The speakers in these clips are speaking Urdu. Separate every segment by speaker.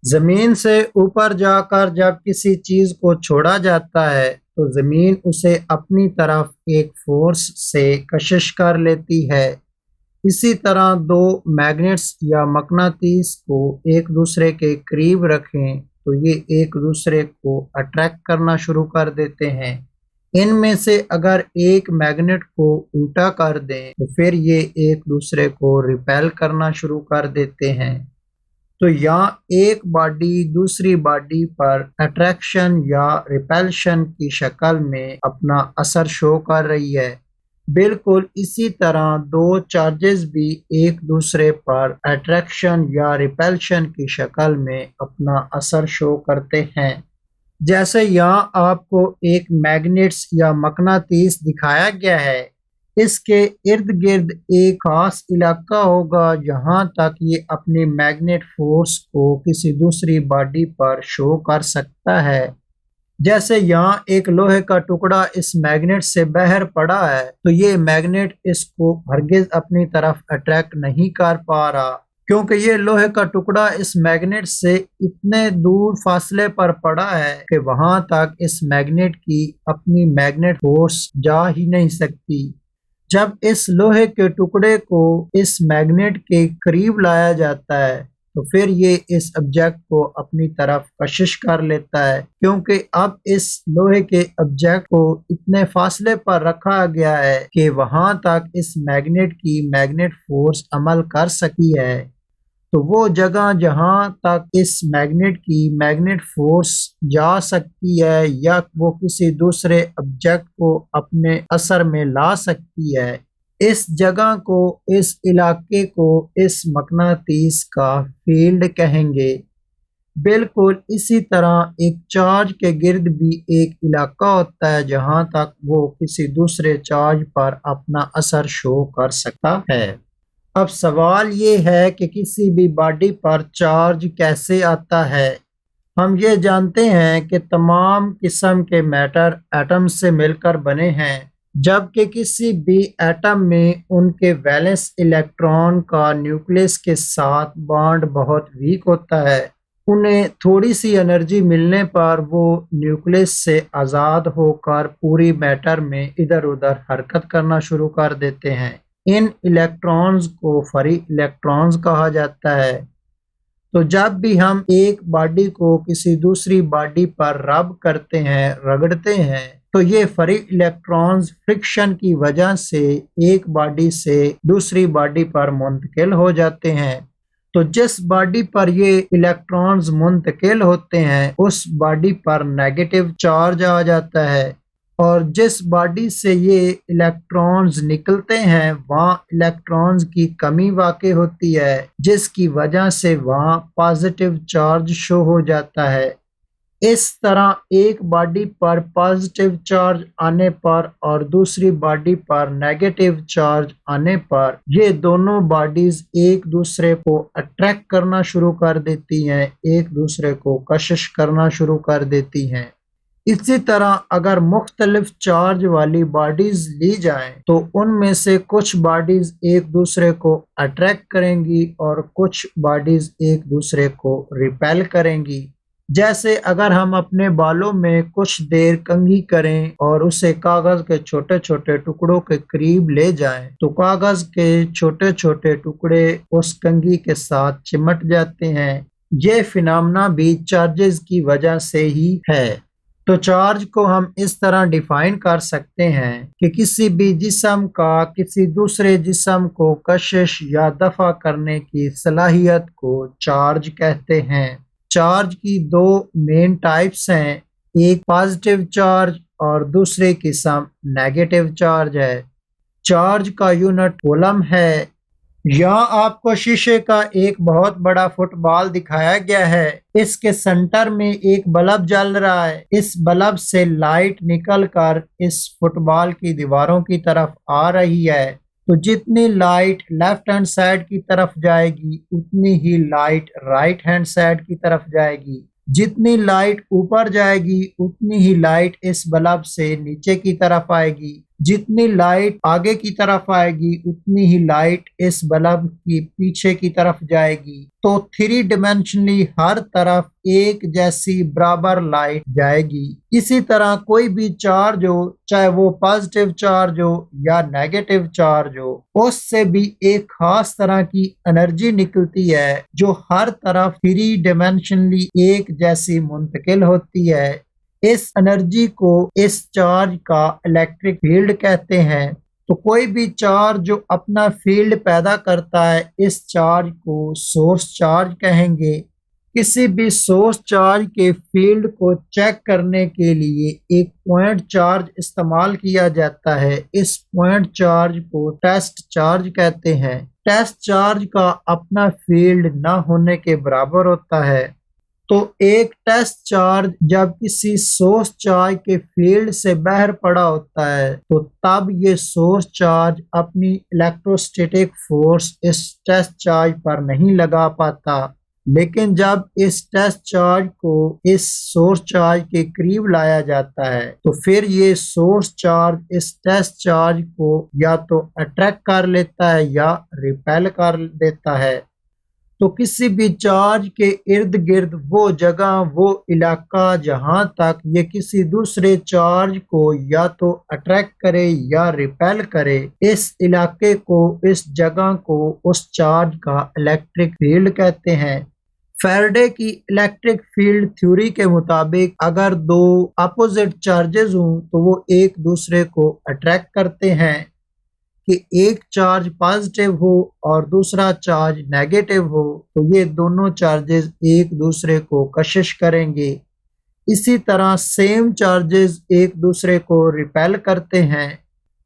Speaker 1: زمین سے اوپر جا کر جب کسی چیز کو چھوڑا جاتا ہے تو زمین اسے اپنی طرف ایک فورس سے کشش کر لیتی ہے۔ اسی طرح دو میگنیٹس یا مقناطیس کو ایک دوسرے کے قریب رکھیں تو یہ ایک دوسرے کو اٹریکٹ کرنا شروع کر دیتے ہیں۔ ان میں سے اگر ایک میگنیٹ کو الٹا کر دیں تو پھر یہ ایک دوسرے کو ریپیل کرنا شروع کر دیتے ہیں۔ تو یہاں ایک باڈی دوسری باڈی پر اٹریکشن یا ریپیلشن کی شکل میں اپنا اثر شو کر رہی ہے۔ بالکل اسی طرح دو چارجز بھی ایک دوسرے پر اٹریکشن یا ریپیلشن کی شکل میں اپنا اثر شو کرتے ہیں۔ جیسے یہاں آپ کو ایک میگنیٹس یا مقناطیس دکھایا گیا ہے، اس کے ارد گرد ایک خاص علاقہ ہوگا جہاں تک یہ اپنی میگنیٹ فورس کو کسی دوسری باڈی پر شو کر سکتا ہے۔ جیسے یہاں ایک لوہے کا ٹکڑا اس میگنیٹ سے باہر پڑا ہے تو یہ میگنیٹ اس کو ہرگز اپنی طرف اٹریکٹ نہیں کر پا رہا، کیونکہ یہ لوہے کا ٹکڑا اس میگنیٹ سے اتنے دور فاصلے پر پڑا ہے کہ وہاں تک اس میگنیٹ کی اپنی میگنیٹ فورس جا ہی نہیں سکتی۔ جب اس لوہے کے ٹکڑے کو اس میگنیٹ کے قریب لایا جاتا ہے تو پھر یہ اس آبجیکٹ کو اپنی طرف کشش کر لیتا ہے، کیونکہ اب اس لوہے کے آبجیکٹ کو اتنے فاصلے پر رکھا گیا ہے کہ وہاں تک اس میگنیٹ کی میگنیٹ فورس عمل کر سکی ہے۔ تو وہ جگہ جہاں تک اس میگنیٹ کی میگنیٹ فورس جا سکتی ہے یا وہ کسی دوسرے آبجیکٹ کو اپنے اثر میں لا سکتی ہے، اس جگہ کو، اس علاقے کو اس مقناطیس کا فیلڈ کہیں گے۔ بالکل اسی طرح ایک چارج کے گرد بھی ایک علاقہ ہوتا ہے جہاں تک وہ کسی دوسرے چارج پر اپنا اثر شو کر سکتا ہے۔ اب سوال یہ ہے کہ کسی بھی باڈی پر چارج کیسے آتا ہے؟ ہم یہ جانتے ہیں کہ تمام قسم کے میٹر ایٹم سے مل کر بنے ہیں، جبکہ کسی بھی ایٹم میں ان کے ویلنس الیکٹران کا نیوکلس کے ساتھ بانڈ بہت ویک ہوتا ہے۔ انہیں تھوڑی سی انرجی ملنے پر وہ نیوکلس سے آزاد ہو کر پوری میٹر میں ادھر ادھر حرکت کرنا شروع کر دیتے ہیں۔ ان الیکٹرانز کو فری الیکٹرانز کہا جاتا ہے۔ تو جب بھی ہم ایک باڈی کو کسی دوسری باڈی پر رب کرتے ہیں، رگڑتے ہیں، تو یہ فری الیکٹرانز فرکشن کی وجہ سے ایک باڈی سے دوسری باڈی پر منتقل ہو جاتے ہیں۔ تو جس باڈی پر یہ الیکٹرانز منتقل ہوتے ہیں اس باڈی پر نیگیٹو چارج آ جاتا ہے، اور جس باڈی سے یہ الیکٹرانز نکلتے ہیں وہاں الیکٹرانز کی کمی واقع ہوتی ہے، جس کی وجہ سے وہاں پازیٹیو چارج شو ہو جاتا ہے۔ اس طرح ایک باڈی پر پازیٹیو چارج آنے پر اور دوسری باڈی پر نیگیٹو چارج آنے پر یہ دونوں باڈیز ایک دوسرے کو اٹریکٹ کرنا شروع کر دیتی ہیں، ایک دوسرے کو کشش کرنا شروع کر دیتی ہیں۔ اسی طرح اگر مختلف چارج والی باڈیز لی جائیں تو ان میں سے کچھ باڈیز ایک دوسرے کو اٹریکٹ کریں گی اور کچھ باڈیز ایک دوسرے کو ریپیل کریں گی۔ جیسے اگر ہم اپنے بالوں میں کچھ دیر کنگھی کریں اور اسے کاغذ کے چھوٹے چھوٹے ٹکڑوں کے قریب لے جائیں تو کاغذ کے چھوٹے چھوٹے ٹکڑے اس کنگھی کے ساتھ چمٹ جاتے ہیں۔ یہ فینامنا بھی چارجز کی وجہ سے ہی ہے۔ تو چارج کو ہم اس طرح ڈیفائن کر سکتے ہیں کہ کسی بھی جسم کا کسی دوسرے جسم کو کشش یا دفع کرنے کی صلاحیت کو چارج کہتے ہیں۔ چارج کی دو مین ٹائپس ہیں، ایک پازیٹیو چارج اور دوسری قسم نیگیٹو چارج ہے۔ چارج کا یونٹ کولم ہے۔ یہاں آپ کو شیشے کا ایک بہت بڑا فٹ بال دکھایا گیا ہے۔ اس کے سنٹر میں ایک بلب جل رہا ہے۔ اس بلب سے لائٹ نکل کر اس فٹ بال کی دیواروں کی طرف آ رہی ہے۔ تو جتنی لائٹ لیفٹ ہینڈ سائڈ کی طرف جائے گی اتنی ہی لائٹ رائٹ ہینڈ سائڈ کی طرف جائے گی۔ جتنی لائٹ اوپر جائے گی اتنی ہی لائٹ اس بلب سے نیچے کی طرف آئے گی۔ جتنی لائٹ آگے کی طرف آئے گی اتنی ہی لائٹ اس بلب کی پیچھے کی طرف جائے گی، تو 3 ڈیمینشنلی ہر طرف ایک جیسی برابر لائٹ جائے گی۔ اسی طرح کوئی بھی چارج ہو، چاہے وہ پازیٹیو چارج ہو یا نیگیٹو چارج ہو، اس سے بھی ایک خاص طرح کی انرجی نکلتی ہے جو ہر طرف 3 ڈیمینشنلی ایک جیسی منتقل ہوتی ہے۔ اس انرجی کو اس چارج کا الیکٹرک فیلڈ کہتے ہیں۔ تو کوئی بھی چارج جو اپنا فیلڈ پیدا کرتا ہے، اس چارج کو سورس چارج کہیں گے۔ کسی بھی سورس چارج کے فیلڈ کو چیک کرنے کے لیے ایک پوائنٹ چارج استعمال کیا جاتا ہے۔ اس پوائنٹ چارج کو ٹیسٹ چارج کہتے ہیں۔ ٹیسٹ چارج کا اپنا فیلڈ نہ ہونے کے برابر ہوتا ہے۔ تو ایک ٹیسٹ چارج جب کسی سورس چارج کے فیلڈ سے باہر پڑا ہوتا ہے تو تب یہ سورس چارج اپنی الیکٹروسٹیٹک فورس اس ٹیسٹ چارج پر نہیں لگا پاتا، لیکن جب اس ٹیسٹ چارج کو اس سورس چارج کے قریب لایا جاتا ہے تو پھر یہ سورس چارج اس ٹیسٹ چارج کو یا تو اٹریکٹ کر لیتا ہے یا ریپیل کر دیتا ہے۔ تو کسی بھی چارج کے ارد گرد وہ جگہ، وہ علاقہ جہاں تک یہ کسی دوسرے چارج کو یا تو اٹریکٹ کرے یا ریپیل کرے، اس علاقے کو، اس جگہ کو اس چارج کا الیکٹرک فیلڈ کہتے ہیں۔ فیرڈے کی الیکٹرک فیلڈ تھیوری کے مطابق اگر دو اپوزٹ چارجز ہوں تو وہ ایک دوسرے کو اٹریکٹ کرتے ہیں کہ ایک چارج پازیٹیو ہو اور دوسرا چارج نیگیٹو ہو تو یہ دونوں چارجز ایک دوسرے کو کشش کریں گے۔ اسی طرح سیم چارجز ایک دوسرے کو ریپیل کرتے ہیں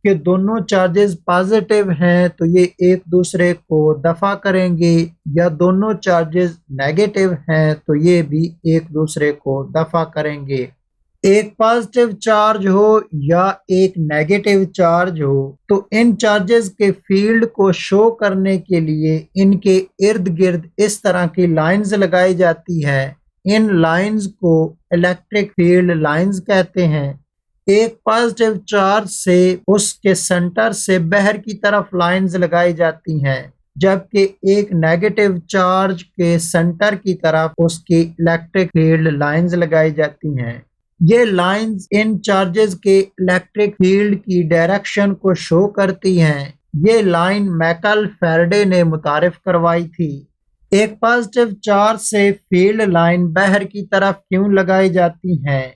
Speaker 1: کہ دونوں چارجز پازیٹیو ہیں تو یہ ایک دوسرے کو دفع کریں گے، یا دونوں چارجز نیگیٹو ہیں تو یہ بھی ایک دوسرے کو دفع کریں گے۔ ایک پازیٹیو چارج ہو یا ایک نیگیٹو چارج ہو تو ان چارجز کے فیلڈ کو شو کرنے کے لیے ان کے ارد گرد اس طرح کی لائنز لگائی جاتی ہیں۔ ان لائنز کو الیکٹرک فیلڈ لائنز کہتے ہیں۔ ایک پازیٹیو چارج سے اس کے سینٹر سے باہر کی طرف لائنز لگائی جاتی ہیں، جبکہ ایک نیگیٹو چارج کے سینٹر کی طرف اس کی الیکٹرک فیلڈ لائنز لگائی جاتی ہیں۔ یہ لائنز ان چارجز کے الیکٹرک فیلڈ کی ڈائریکشن کو شو کرتی ہیں۔ یہ لائن مائیکل فیرڈے نے متعارف کروائی تھی۔ ایک پازیٹیو چارج سے فیلڈ لائن باہر کی طرف کیوں لگائی جاتی ہیں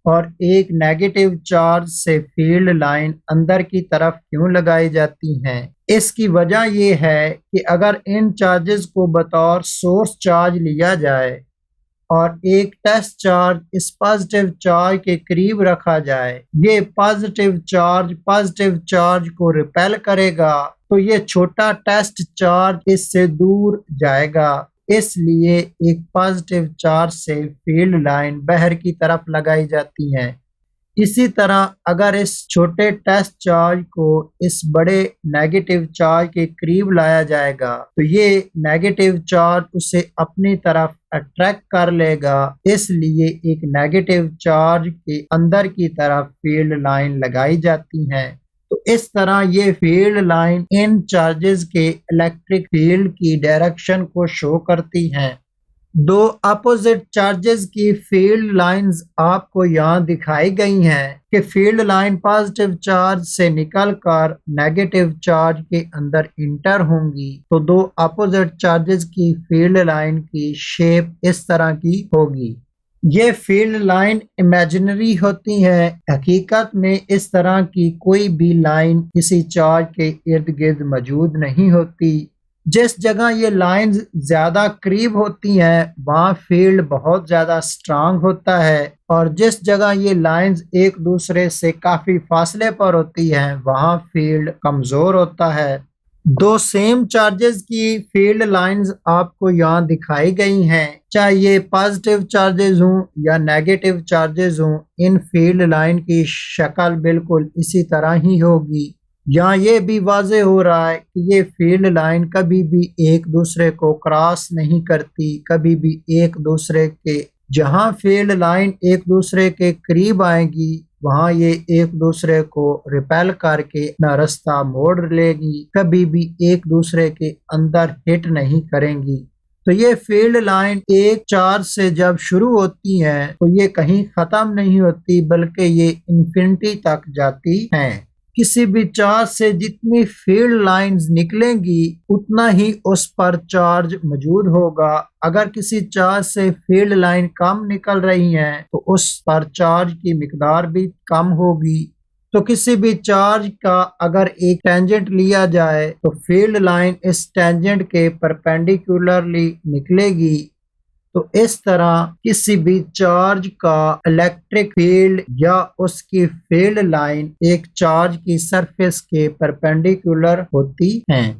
Speaker 1: اور ایک نیگیٹو چارج سے فیلڈ لائن اندر کی طرف کیوں لگائی جاتی ہیں؟ اس کی وجہ یہ ہے کہ اگر ان چارجز کو بطور سورس چارج لیا جائے اور ایک ٹیسٹ چارج اس پازیٹیو چارج کے قریب رکھا جائے، یہ پازیٹیو چارج کو ریپیل کرے گا تو یہ چھوٹا ٹیسٹ چارج اس سے دور جائے گا۔ اس لیے ایک پازیٹیو چارج سے فیلڈ لائن باہر کی طرف لگائی جاتی ہے۔ اسی طرح اگر اس چھوٹے ٹیسٹ چارج کو اس بڑے نیگیٹو چارج کے قریب لایا جائے گا تو یہ نیگیٹو چارج اسے اپنی طرف اٹریکٹ کر لے گا، اس لیے ایک نیگیٹو چارج کے اندر کی طرف فیلڈ لائن لگائی جاتی ہے۔ تو اس طرح یہ فیلڈ لائن ان چارجز کے الیکٹرک فیلڈ کی ڈائریکشن کو شو کرتی ہیں۔ دو اپوزٹ چارجز کی فیلڈ لائنز آپ کو یہاں دکھائی گئی ہیں کہ فیلڈ لائن پازیٹیو چارج سے نکل کر نیگیٹو چارج کے اندر انٹر ہوں گی، تو دو اپوزٹ چارجز کی فیلڈ لائن کی شیپ اس طرح کی ہوگی۔ یہ فیلڈ لائن امیجنری ہوتی ہے، حقیقت میں اس طرح کی کوئی بھی لائن کسی چارج کے ارد گرد موجود نہیں ہوتی۔ جس جگہ یہ لائنز زیادہ قریب ہوتی ہیں وہاں فیلڈ بہت زیادہ سٹرانگ ہوتا ہے، اور جس جگہ یہ لائنز ایک دوسرے سے کافی فاصلے پر ہوتی ہیں وہاں فیلڈ کمزور ہوتا ہے۔ دو سیم چارجز کی فیلڈ لائنز آپ کو یہاں دکھائی گئی ہیں، چاہے یہ پازیٹیو چارجز ہوں یا نیگیٹو چارجز ہوں، ان فیلڈ لائن کی شکل بالکل اسی طرح ہی ہوگی۔ یہاں یہ بھی واضح ہو رہا ہے کہ یہ فیلڈ لائن کبھی بھی ایک دوسرے کو کراس نہیں کرتی، کبھی بھی ایک دوسرے کے، جہاں فیلڈ لائن ایک دوسرے کے قریب آئیں گی وہاں یہ ایک دوسرے کو ریپیل کر کے اپنا راستہ موڑ لے گی، کبھی بھی ایک دوسرے کے اندر ہٹ نہیں کریں گی۔ تو یہ فیلڈ لائن ایک چارج سے جب شروع ہوتی ہے تو یہ کہیں ختم نہیں ہوتی بلکہ یہ انفینٹی تک جاتی ہیں۔ کسی بھی چارج سے جتنی فیلڈ لائنز نکلیں گی اتنا ہی اس پر چارج موجود ہوگا۔ اگر کسی چارج سے فیلڈ لائن کم نکل رہی ہیں تو اس پر چارج کی مقدار بھی کم ہوگی۔ تو کسی بھی چارج کا اگر ایک ٹینجنٹ لیا جائے تو فیلڈ لائن اس ٹینجنٹ کے پرپینڈیکولرلی نکلے گی۔ تو اس طرح کسی بھی چارج کا الیکٹرک فیلڈ یا اس کی فیلڈ لائن ایک چارج کی سرفیس کے پرپینڈیکولر ہوتی ہیں۔